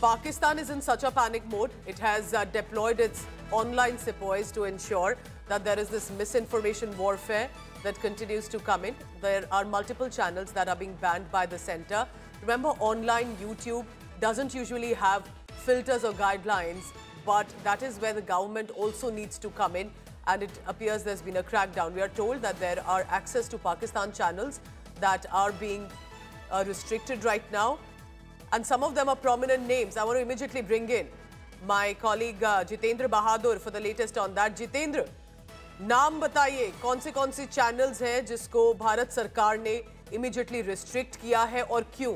Pakistan is in such a panic mode. It has deployed its online sepoys to ensure that there is this misinformation warfare that continues to come in. There are multiple channels that are being banned by the center. Remember, online YouTube doesn't usually have filters or guidelines, but that is where the government also needs to come in, and it appears there's been a crackdown. We are told that there are access to Pakistan channels that are being restricted right now, and some of them are prominent names. I want to immediately bring in my colleague Jitendra Bahadur for the latest on that. Jitendra, नाम बताइए कौन से channels हैं जिसको भारत सरकार ने immediately restrict किया है और क्यों?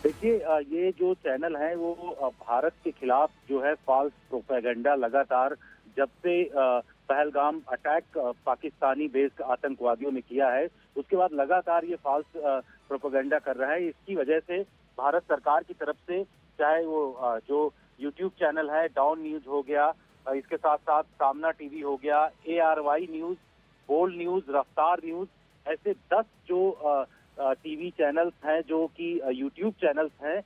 देखिए, ये जो चैनल है वो भारत के खिलाफ जो है फॉल्स प्रोपेगेंडा लगातार जब से पहलगाम अटैक पाकिस्तानी बेस्ड आतंकवादियों ने किया है, उसके बाद लगातार ये फॉल्स प्रोपेगेंडा कर रहा है। इसकी वजह से भारत सरकार की तरफ से चाहे वो जो यूट्यूब चैनल है, डाउन न्यूज हो गया, इसके साथ साथ सामना टीवी हो गया, ARY न्यूज, बोल्ड न्यूज, रफ्तार न्यूज, ऐसे 10 जो टीवी चैनल्स हैं, जो कि यूट्यूब चैनल्स हैं,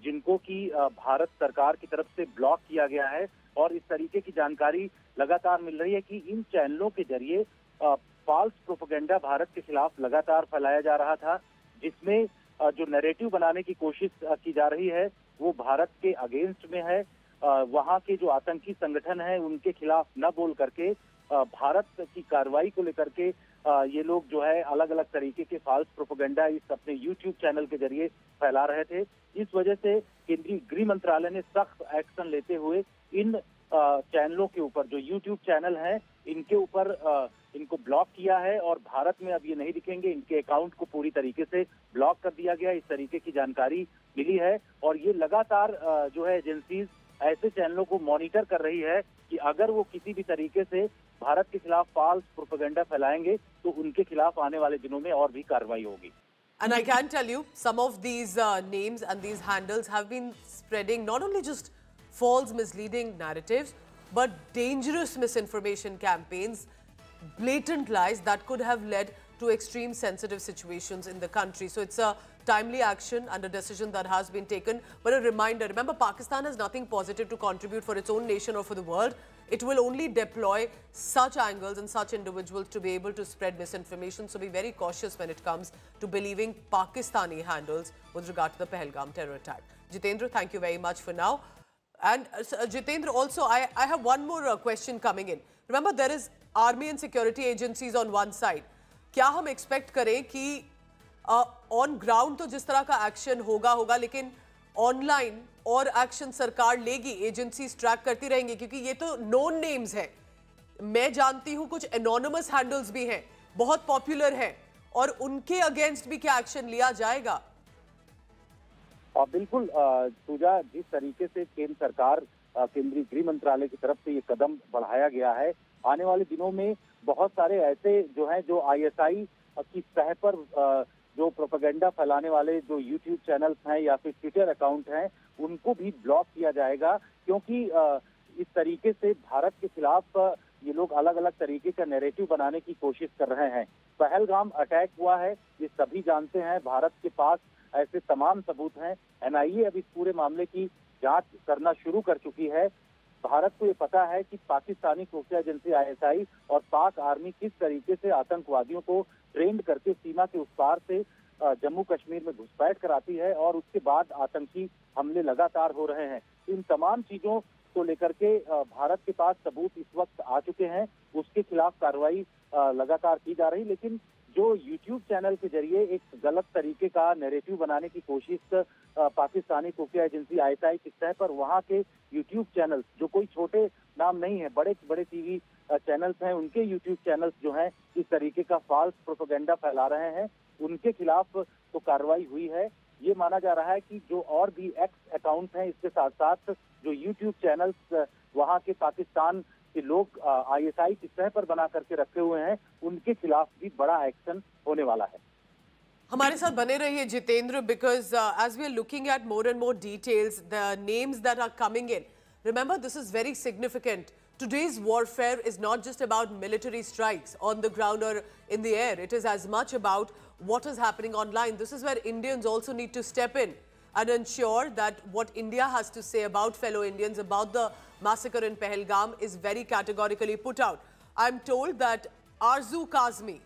जिनको कि भारत सरकार की तरफ से ब्लॉक किया गया है। और इस तरीके की जानकारी लगातार मिल रही है कि इन चैनलों के जरिए फॉल्स प्रोपेगेंडा भारत के खिलाफ लगातार फैलाया जा रहा था, जिसमें जो नैरेटिव बनाने की कोशिश की जा रही है वो भारत के अगेंस्ट में है। वहाँ के जो आतंकी संगठन हैं उनके खिलाफ न बोल करके भारत की कार्रवाई को लेकर के ये लोग जो है अलग अलग तरीके के फॉल्स प्रोपेगेंडा इस अपने यूट्यूब चैनल के जरिए फैला रहे थे। इस वजह से केंद्रीय गृह मंत्रालय ने सख्त एक्शन लेते हुए इन चैनलों के ऊपर, जो यूट्यूब चैनल हैं, इनके ऊपर इनको ब्लॉक किया है और भारत में अब ये नहीं दिखेंगे। इनके अकाउंट को पूरी तरीके से ब्लॉक कर दिया गया, इस तरीके की जानकारी मिली है। और ये लगातार जो है एजेंसीज ऐसे चैनलों को मॉनिटर कर रही है कि अगर वो किसी भी तरीके से भारत के खिलाफ फॉल्स प्रोपेगेंडा फैलाएंगे तो उनके खिलाफ आने वाले दिनों में और भी कार्रवाई होगी। And I can tell you, some of these names and these handles have been spreading not only just false, misleading narratives, but dangerous misinformation campaigns, blatant lies that could have led to extreme sensitive situations in the country. So it's a timely action and a decision that has been taken. But a reminder, remember, Pakistan has nothing positive to contribute for its own nation or for the world. It will only deploy such angles and such individuals to be able to spread misinformation. So be very cautious when it comes to believing Pakistani handles with regard to the Pahalgam terror attack. Jitendra, thank you very much for now. And Jitendra, also, I have one more question coming in. Remember, there is army and security agencies on one side. क्या हम expect करें कि on ground तो जिस तरह का action होगा, लेकिन ऑनलाइन और एक्शन सरकार लेगी, एजेंसीज ट्रैक करती रहेंगी? क्योंकि ये तो नोन नेम्स हैं। मैं जानती हूं कुछ एनोनिमस हैंडल्स भी हैं, बहुत पॉपुलर हैं, और उनके अगेंस्ट भी क्या एक्शन लिया जाएगा? बिल्कुल पूजा, जिस तरीके से केंद्र सरकार, केंद्रीय गृह मंत्रालय की तरफ से ये कदम बढ़ाया गया है, आने वाले दिनों में बहुत सारे ऐसे जो हैं, जो ISI की सतह पर जो प्रोपेगेंडा फैलाने वाले जो यूट्यूब चैनल्स हैं या फिर ट्विटर अकाउंट हैं, उनको भी ब्लॉक किया जाएगा। क्योंकि इस तरीके से भारत के खिलाफ ये लोग अलग अलग तरीके का नैरेटिव बनाने की कोशिश कर रहे हैं। पहलगाम अटैक हुआ है, ये सभी जानते हैं, भारत के पास ऐसे तमाम सबूत हैं। NIA अब इस पूरे मामले की जांच करना शुरू कर चुकी है। भारत को ये पता है कि पाकिस्तानी खुफिया एजेंसी ISI और पाक आर्मी किस तरीके से आतंकवादियों को ट्रेंड करके सीमा के उस पार से जम्मू कश्मीर में घुसपैठ कराती है, और उसके बाद आतंकी हमले लगातार हो रहे हैं। इन तमाम चीजों को लेकर के भारत के पास सबूत इस वक्त आ चुके हैं, उसके खिलाफ कार्रवाई लगातार की जा रही। लेकिन जो यूट्यूब चैनल के जरिए एक गलत तरीके का नैरेटिव बनाने की कोशिश पाकिस्तानी खुफिया एजेंसी ISI की सतह पर, वहाँ के यूट्यूब चैनल्स, जो कोई छोटे नाम नहीं है, बड़े बड़े टीवी चैनल्स हैं, उनके यूट्यूब चैनल्स जो हैं इस तरीके का फॉल्स प्रोपेगेंडा फैला रहे हैं, उनके खिलाफ तो कार्रवाई हुई है। ये माना जा रहा है कि जो और भी एक्स अकाउंट हैं, इसके साथ साथ जो यूट्यूब चैनल्स वहाँ के पाकिस्तान के लोग ISI की सतह पर बना करके रखे हुए हैं, उनके खिलाफ भी बड़ा एक्शन होने वाला है। हमारे साथ बने रहिए Jitendra, because as we are looking at more and more details, the names that are coming in, remember, this is very significant. Today's warfare is not just about military strikes on the ground or in the air. It is as much about what is happening online. This is where Indians also need to step in and ensure that what India has to say about fellow Indians about the massacre in Pahalgam is very categorically put out. I'm told that Arzu Kazmi,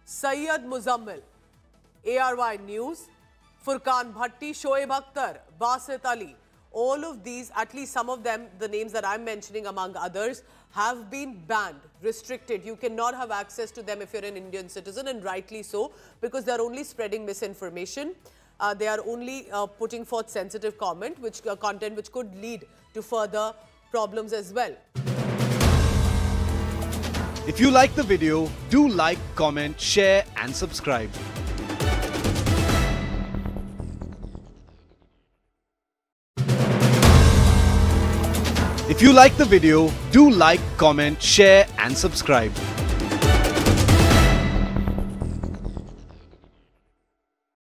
Syed Muzammil, ARY News, Furqan Bhatti, Shoaib Akhtar, Basit Ali, all of these, at least some of them, the names that I'm mentioning among others, have been banned, restricted. You cannot have access to them if you're an Indian citizen, and rightly so, because they're only spreading misinformation. They are only putting forth sensitive content which could lead to further problems as well. If you like the video, do like, comment, share and subscribe. If you like the video, do like, comment, share and subscribe.